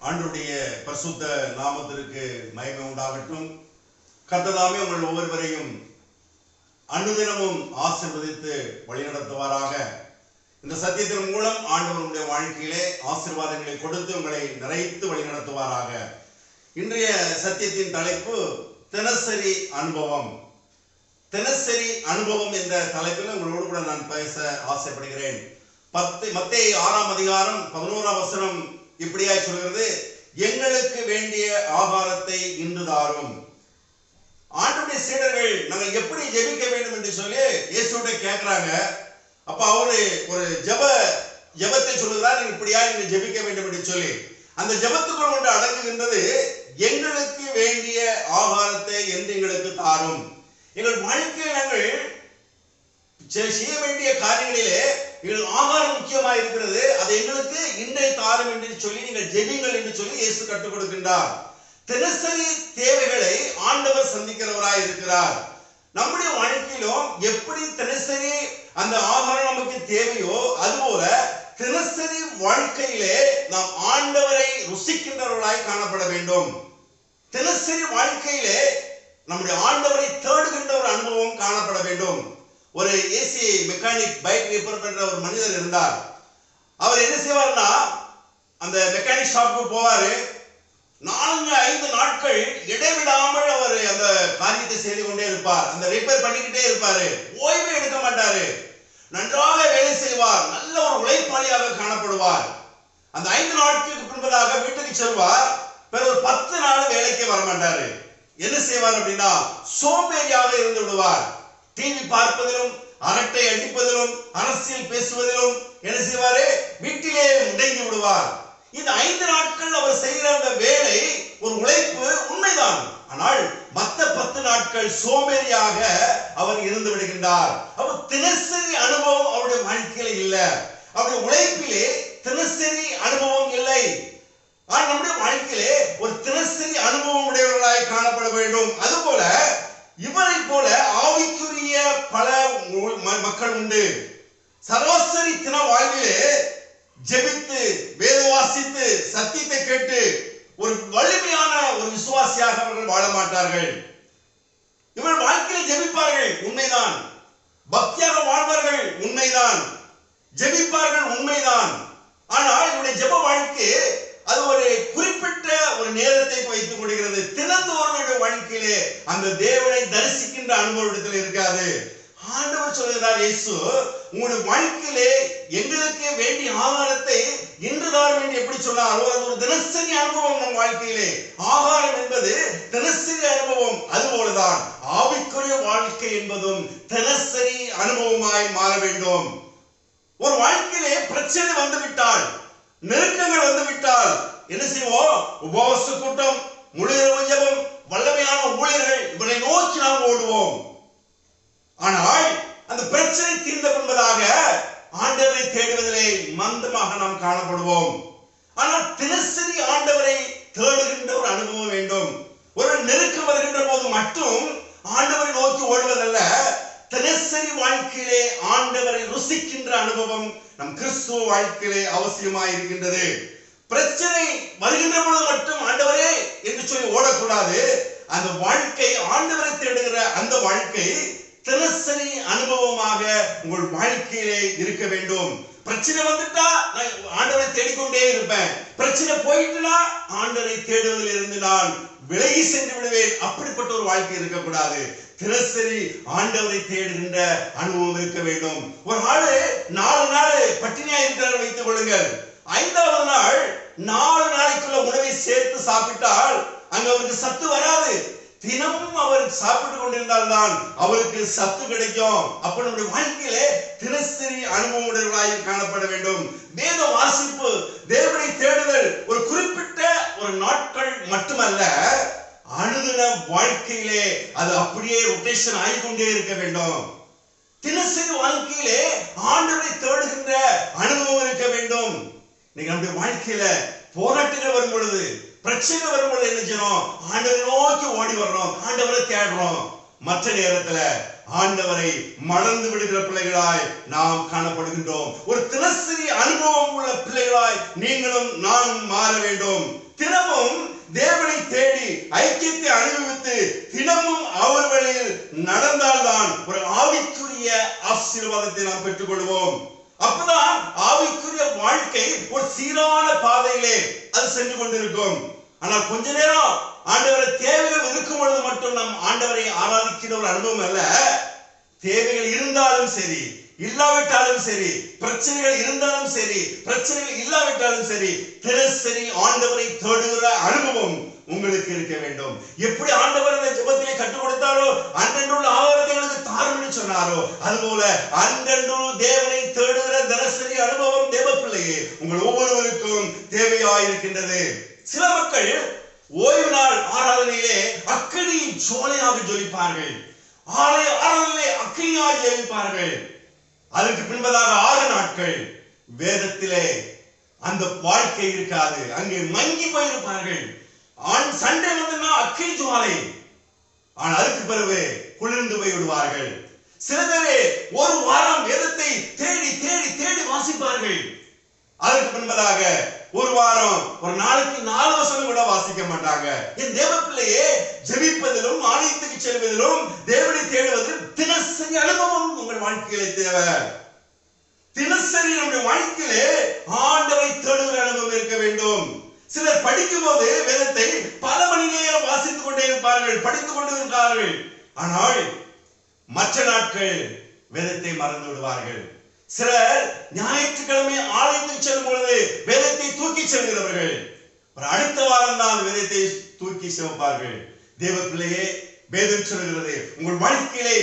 ஆண்டவருடைய பரிசுத்த நாமத்திற்கு மகிமை உண்டாகட்டும். கர்த்தர் உங்கள் ஒவ்வொருவரையும் அனுதினமும் ஆசீர்வதித்து வழிநடத்துவாராக. இந்த சத்தியத்தின் மூலம் ஆண்டவருடைய வாழ்க்கையிலே ஆசீர்வாதங்களை கொடுத்து உங்களை நிறைத்து வழிநடத்துவாராக. இன்றைய சத்தியத்தின் தலைப்பு தினசரி அனுபவம். தினசரி அனுபவம் என்ற தலைப்பில் உங்களோடு கூட நான் பேச ஆசைப்படுகிறேன். மத்தேயு 6ஆம் அதிகாரம் 11ஆம் வசனம் இப்படியாய் சொல்கிறது, எங்களுக்கு வேண்டிய ஆகாரத்தை இன்று தாரும். ஆண்டவருடைய சீடர்கள் நாங்கள் எப்படி ஜெபிக்க வேண்டும் என்று சொல்லி இயேசுவிட்ட கேட்கிறாங்க. அப்ப அவரு ஒரு ஜெபத்தை சொல்லுகிறார், நீங்க இப்படியா நீங்க ஜெபிக்க வேண்டும் என்று சொல்லி. அந்த ஜெபத்துக்குள் ஒன்று அடங்குகின்றது, எங்களுக்கு வேண்டிய ஆகாரத்தை என்று எங்களுக்கு தாரும். எங்கள் வாழ்க்கையில் நாங்கள் செய்ய வேண்டிய காரியங்களிலே எங்கள் ஆகாரம் முக்கியமாக இருக்கிறது. அது எங்களுக்கு இன்றை தாரும் என்று சொல்லி நீங்கள் ஜெபிங்கள் என்று சொல்லி இயேசு கற்றுக் கொடுக்கின்றார். தினசரி தேவைகளை ஆண்டவர் சந்திக்கிறவராய் இருக்கிறார். நம்முடைய வாழ்க்கையிலும் எப்படி தினசரி அந்த ஆகாரம் நமக்கு தேவையோ அதுபோல தினசரி வாழ்க்கையிலே நாம் ஆண்டவரை ருசிக்கின்றவர்களாய் காணப்பட வேண்டும். தினசரி வாழ்க்கையிலே நம்முடைய ஆண்டவரை தேடுகின்ற ஒரு அனுபவம் காணப்பட வேண்டும். ஒரு ஏசி மெக்கானிக் பைக் ரிப்பேர் பண்ற ஒரு மனிதர் இருந்தார். அவர் என்ன செய்வார்னா, அந்த மெக்கானிக் ஷாப்புக்கு போவாரு. 4-5 நாட்கள் இடைவிடாமல் அவர் அந்த காரியத்தை செய்து கொண்டே இருப்பார். அந்த ரிப்பேர் பண்ணிக்கிட்டே இருப்பாரு. ஓய்வே எடுக்க மாட்டாரு. நன்றாக வேலை செய்வார். நல்ல ஒரு உழைப்பாளியாக காணப்படுவார். அந்த 5 நாட்களுக்கு பின்பதாக வீட்டுக்கு செல்வார். பிறகு 10 நாள் வேலைக்கு வர மாட்டாரு. என்ன செய்வார் அப்படின்னா, சோம்பேறியாக இருந்து விடுவார். டிவி பார்ப்பதிலும் அரட்டை அடிப்பதிலும் அரசியல் பேசுவதிலும் என்ன செய்வாரு, வீட்டிலே முடங்கி விடுவார். இந்த 5 நாட்கள் அவர் செய்கிற அந்த வேலை ஒரு உழைப்பு உண்மைதான். ஆனால் மற்ற 10 நாட்கள் சோம்பேறியாக அவர் இருந்து விடுகின்றார். அவர் தினசரி அனுபவம் அவருடைய வாழ்க்கையில இல்லை. அவருடைய உழைப்பிலே தினசரி அனுபவம் இல்லை. ஆனால் நம்முடைய வாழ்க்கையிலே ஒரு தினசரி அனுபவம் உடையவர்களாய் காணப்பட வேண்டும். அதுபோல இவரை போல ஆவிக்குரிய பல மக்கள் உண்டு. சராசரி தின வாழ்விலே ஜெபித்து வேத வாசித்து சத்தியத்தை கேட்டு ஒரு வலிமையான ஒரு விசுவாசியாக அவர்கள் வாழ மாட்டார்கள். இவர்கள் வாழ்க்கையில் ஜெபிப்பார்கள், உண்மைதான். பக்தியாக வாழ்வார்கள், உண்மைதான். ஜெபிப்பார்கள், உண்மைதான். ஆனால் இவருடைய ஜெப வாழ்க்கை அது ஒரு குறிப்பிட்ட ஒரு நேரத்தை வைத்துக் கொள்கிறது. தினந்தோறும் வாழ்க்கையிலே அந்த தேவனை தரிசிக்கின்ற அனுபவத்தில் இருக்காது. ஆண்டவர் சொல்கிறார், இயேசு உங்களுடைய வாழ்க்கையிலே எங்களுக்கு வேண்டிய ஆகாரத்தை இன்று தாரும் என்று எப்படி சொன்னாரோ அது ஒரு தினசரி அனுபவம். நம் வாழ்க்கையிலே ஆகாரம் என்பது தினசரி அனுபவம். அதுபோலதான் ஆவிக்குரிய வாழ்க்கை என்பதும் தினசரி அனுபவமாய் மாற வேண்டும். ஒரு வாழ்க்கையிலே பிரச்சனை வந்துவிட்டால், நெருக்கங்கள் வந்துவிட்டால் என்ன செய்வோம்? உபவாச கூட்டம், முழு இரவு ஜெபம், வல்லமையான ஊழியர்கள் இவரை நோக்கி நாம் ஓடுவோம். ஆனால் அந்த பிரச்சனை தீர்ந்த பின்பதாக ஆண்டவரை தேடுவதிலே மந்தமாக நாம் காணப்படுவோம். ஆனால் தினசரி ஆண்டவரை தேடுகின்ற ஒரு அனுபவம் வேண்டும். ஒரு நெருக்கம் வருகின்ற போது மட்டும் ஆண்டவரை நோக்கி ஓடுவதல்ல, தினசரி வாழ்க்கையிலே ஆண்டவரை ருசிக்கின்ற அனுபவம் நம் கிறிஸ்துவ வாழ்க்கையிலே அவசியமாய் இருக்கின்றது. பிரச்சனை வருகின்ற பொழுது மட்டும் ஆண்டவரே என்று சொல்லி ஓடக்கூடாது. அந்த வாழ்க்கை ஆண்டவரை தேடுகிற அந்த வாழ்க்கை தினசரி அனுபவமாக உங்கள் வாழ்க்கையிலே இருக்க வேண்டும். பிரச்சனை வந்துட்டா நான் ஆண்டவரை தேடிக்கொண்டே இருப்பேன், பிரச்சனை போயிட்டுனா ஆண்டவரை தேடுவதில் இருந்து நான் விலகி சென்று விடுவேன். அப்படிப்பட்ட ஒரு வாழ்க்கை இருக்கக்கூடாது. தினசரி ஆண்டவரை தேடுகின்ற அனுபவம் இருக்க வேண்டும். ஒரு ஆளு 4 நாள் பட்டினியா இருக்கிறார் வைத்துக் கொள்ளுங்கள். 5ஆவது நாள் 4 நாளைக்குள்ள உணவை சேர்த்து சாப்பிட்டால் அங்க அவருக்கு சத்து வராது. தினமும் அவர் சாப்பிட்டு கொண்டிருந்தால் தான் அவருக்கு சத்து கிடைக்கும். அப்ப நம்முடைய வாழ்க்கையிலே தினசரி அனுபவம் உடையவர்களாய் காணப்பட வேண்டும். வேத வாசிப்பு, தேவனை தேடுதல் ஒரு குறிப்பிட்ட ஒரு நாட்கள் மட்டுமல்ல, அனுதின வாழ்க்கையிலே அது அப்படியே ரொட்டேஷன் ஆகிக்கொண்டே இருக்க வேண்டும். தினசரி வாழ்க்கையிலே ஆண்டவரை தேடுகின்ற அனுபவம் இருக்க வேண்டும். இன்னைக்கு நம்முடைய வாழ்க்கையில போராட்டங்கள் வரும் பொழுது, பிரச்சனை வரும் பொழுது என்ன செய்யணும்? ஆண்டவரை நோக்கி ஓடி வர்றோம், ஆண்டவரை தேடுறோம். மற்ற நேரத்துல ஆண்டவரை மறந்து விடுகிற பிள்ளைகளாய் நாம் காணப்படுகின்றோம். ஒரு தினசரி அனுபவம் உள்ள பிள்ளைகளாய் நீங்களும் நானும் மாற வேண்டும். தினமும் தேவனை தேடி ஐக்கியத்தை அனுபவித்து தினமும் அவர் வழியில் நடந்தால்தான் ஒரு ஆவிக்குரிய ஆசீர்வாதத்தை நாம் பெற்றுக் கொள்வோம். அப்பதான் ஆவிக்குரிய வாழ்க்கை ஒரு சீரான பாதையிலே அது சென்று கொண்டிருக்கும். ஆனால் கொஞ்ச நேரம் ஆண்டவரை தேவைகள் இருக்கும் பொழுது மட்டும் நம் ஆண்டவரை ஆராதிக்கிற ஒரு அனுபவம் அல்ல. தேவைகள் இருந்தாலும் சரி, இல்லாவிட்டாலும் சரி, பிரச்சனைகள் இருந்தாலும் சரி, பிரச்சனைகள் இல்லாவிட்டாலும் சரி, தினசரி ஆண்டவரை தேடுகிற அனுபவம் உங்களுக்கு இருக்க வேண்டும். எப்படி ஆண்டவர் அந்த ஜெபத்திலே கற்றுக் கொடுத்தாரோ, அன்றன்றுள்ள ஆகாரத்தை உங்களுக்கு தாரும் என்று சொன்னாரோ, அதுபோல அன்றன்று தேவனை தேடுகிற தினசரி அனுபவம் தேவ பிள்ளையே உங்கள் ஒவ்வொருவருக்கும் தேவையாயிருக்கின்றது. சில மக்கள் ஓய்வு நாள் ஆராதனையிலே அக்கினி சோலையாக ஜொலிப்பார்கள், ஆலய ஆராதனையிலே அக்கினியாக ஜெயிப்பார்கள். அதற்கு பின்பதாக 6 நாட்கள் வேதத்திலே அந்த வாழ்க்கை இருக்காது, அங்கே மங்கி போயிருப்பார்கள். சண்டை வந்தா அக்கினி ஜுவாலை, ஆனால் அதுக்கு பிறகு குளிர்ந்து போய் விடுவார்கள். சில பேரே ஒரு வாரம் வேதத்தை தேடி தேடி தேடி வாசிப்பார்கள். அதற்கு பின்பதாக ஒரு வாரம், ஒரு நாளைக்கு 4 வசனம் கூட வாசிக்க மாட்டாங்க. என் தேவ பிள்ளையே, ஜெபிப்பதிலும் ஆலயத்துக்கு செல்வதிலும் தேவனை தேடுவதிலும் தினசரி அனுபவம் உங்கள் வாழ்க்கையிலே தேவை. தினசரி நம்முடைய வாழ்க்கையிலே ஆண்டவரை தேடுகிற அனுபவம் இருக்க வேண்டும். சிலர் படிக்கும் போது வேதத்தை பல மணி நேரம் வாசித்துக் கொண்டே இருப்பார்கள், படித்துக் கொண்டு இருப்பார்கள். ஆனால் மற்ற நாட்கள் வேதத்தை மறந்து விடுவார்கள். சிலர் ஞாயிற்றுக்கிழமை ஆலயத்துக்கு செல்லும் பொழுது வேதத்தை தூக்கி செல்கிறவர்கள் ஒரு அடுத்த வாரம் தான் வேதத்தை தூக்கி செல்வார்கள். தேவ பிள்ளையே, வேதம் சொல்கிறது உங்கள் வாழ்க்கையிலே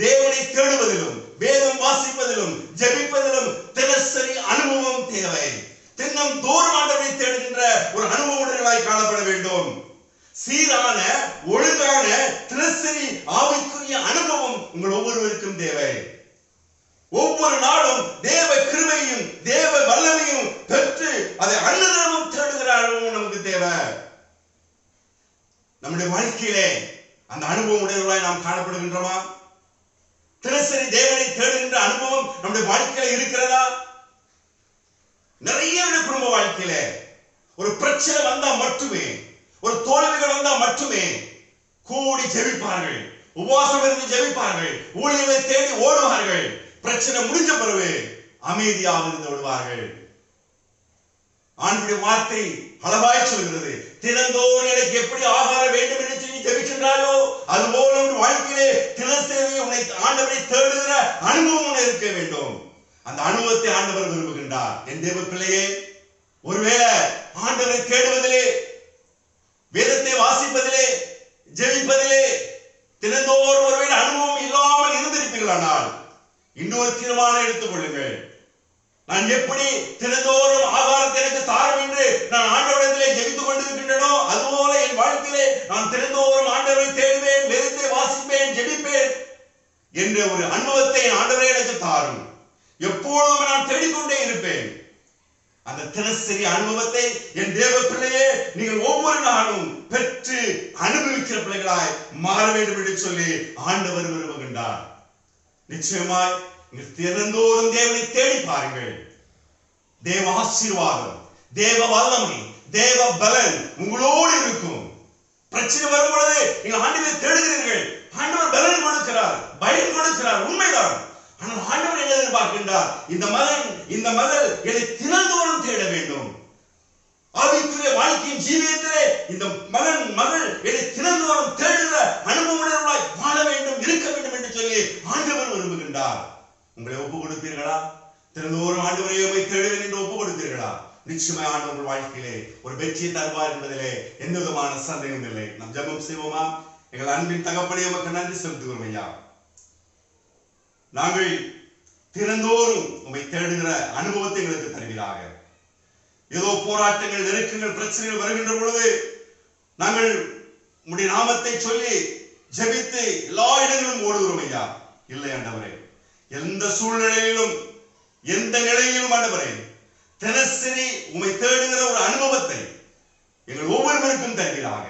தேவனை தேடுவதிலும் வேதம் வாசிப்பதிலும் ஜெபிப்பதிலும் தினசரி அனுபவம் தேவை. தினம் தோறும் ஆண்டவரை தேடுகின்ற ஒரு அனுபவங்களாய் காணப்பட வேண்டும். சீரான ஒழுங்கான தினசரி ஆவிக்குரிய அனுபவம் உங்கள் ஒவ்வொருவருக்கும் தேவை. ஒவ்வொரு நாளும் தேவ கிருபையும் தேவ வல்லமையும் பெற்று அதை அனுதினமும் தேடுகிற அனுபவம் நமக்கு தேவை. நம்முடைய வாழ்க்கையிலே அந்த அனுபவம் உடையவர்களாய் நாம் காணப்படுகின்றோமா? தினசரி தேவனை தேடுகின்ற அனுபவம் நம்முடைய வாழ்க்கையில இருக்கிறதா? நிறைய குடும்ப வாழ்க்கையில ஒரு பிரச்சனை வந்தா மட்டுமே, ஒரு தோல்விகள் வந்தா மட்டுமே கூடி ஜெபிப்பார்கள், உபவாசம் இருந்து ஜெபிப்பார்கள், ஊழியரை தேடி ஓடுவார்கள். பிரச்சனை முடிஞ்ச பிறகு அமைதியாக இருந்து விடுவார்கள். ஆண்டுடைய வார்த்தை அளவாய் சொல்கிறது, தினந்தோறும் எனக்கு எப்படி ஆகாரம் வேண்டும் என்று சொல்லி ஜெபிக்கின்றாயோ அதுபோல உன் வாழ்க்கையிலே தினசரி உன்னை ஆண்டவரை தேடுகிற அனுபவம் இருக்க வேண்டும். அந்த அனுபவத்தை ஆண்டவர் விரும்புகின்றார். என் தேவ பிள்ளையே, ஒருவேளை ஆண்டவரை தேடுவதிலே, வேதத்தை வாசிப்பதிலே, ஜெபிப்பதிலே தினந்தோறும் ஒருவேளை அனுபவம் இல்லாமல் இருந்திருப்பீர்களானால் இன்னொரு தீர்மானம் எடுத்துக் கொள்ளுங்கள். நான் எப்படி தினந்தோறும் ஆகாரத்தை எனக்கு தாரும் என்று நான் ஆண்டவரிடத்திலே ஜெபித்துக் கொண்டிருக்கின்றனோ அதுபோல என் வாழ்க்கையிலே நான் தினந்தோறும் ஆண்டவரை தேடுவேன், வேதத்தை வாசிப்பேன், ஜெபிப்பேன் என்ற ஒரு அனுபவத்தை ஆண்டவரே எனக்கு தாரும். எப்பொழுதும் நான் தேடிக்கொண்டே இருப்பேன். அந்த தினசரி அனுபவத்தை என் தேவ பிள்ளையே நீங்கள் ஒவ்வொரு நாளும் பெற்று அனுபவிக்கிற பிள்ளைகளாய் மாற வேண்டும் என்று சொல்லி ஆண்டவர் விரும்புகின்றார். நிச்சயமாய் தினந்தோறும் தேவனை தேடி பாருங்கள். தேவ ஆசீர்வாதம், தேவ வல்லமை, தேவ பலன் உங்களோடு இருக்கும். பிரச்சனை வரும் பொழுது நீங்கள் ஆண்டவரை தேடுகிறீர்கள், ஆண்டவர் பலன் கொடுக்கிறார், பயன் கொடுக்கிறார், உண்மைதான். ஆனால் ஆண்டவர் என்ன எதிர்பார்க்கின்றார்? இந்த மகள் என்னை தினந்தோறும் தேட வேண்டும். ஆவிக்குரிய வாழ்க்கையின் ஜீவியத்திலே இந்த மகள் என்னை தினந்தோறும் தேடுகிற அனுபவங்களாய் வாழ வேண்டும், இருக்க வேண்டும் என்று சொல்லி ஆண்டவர் விரும்புகின்றார். உங்களை ஒப்பு கொடுத்தீர்களா? தினந்தோறும் ஆண்டவரை தேடுவேன் என்று ஒப்பு கொடுத்தீர்களா? நிச்சயமாக ஆண்டவர் வாழ்க்கையிலே ஒரு வெற்றியை தருவார் என்பதிலே எந்த விதமான சந்தேகம் இல்லை. நாம் ஜெபம் செய்வோமா? எங்கள் அன்பின் தகப்பனே, உமக்கு நன்றி செலுத்துகிறோம் ஐயா. நாங்கள் தினந்தோறும் உம்மை தேடுகிற அனுபவத்தை எங்களுக்கு தருவீராக. ஏதோ போராட்டங்கள், நெருக்கங்கள், பிரச்சனைகள் வருகின்ற பொழுது நாங்கள் உம்முடைய நாமத்தை சொல்லி ஜெபித்து எல்லா இடங்களிலும் ஓடுகிறோம் ஐயா. இல்லை ஆண்டவரே, எந்த சூழ்நிலையிலும் எந்த நிலையிலும் ஆண்டவரே தினசரி உம்மை தேடுகிற ஒரு அனுபவத்தை எங்கள் ஒவ்வொருவருக்கும் தருவீராக.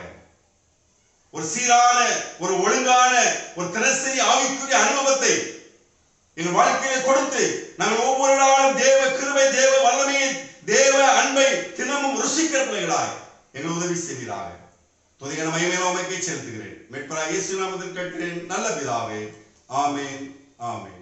ஒரு சீரான, ஒரு ஒழுங்கான, ஒரு தினசரி ஆவிக்குரிய அனுபவத்தை எங்கள் வாழ்க்கையை கொடுத்து நாங்கள் ஒவ்வொரு நாளும் தேவ கிருபை, தேவ வல்லமையை, தேவ அன்பை தினமும் ருசிக்கிற பிள்ளைகளாய் எங்கள் உதவி செய்வீராக. துதிகன மகிமையினால் உமக்கே செலுத்துகிறேன். மீட்பராகிய இயேசு நாமத்தில் கேட்கிறேன் நல்ல பிதாவே. ஆமென், ஆமென்.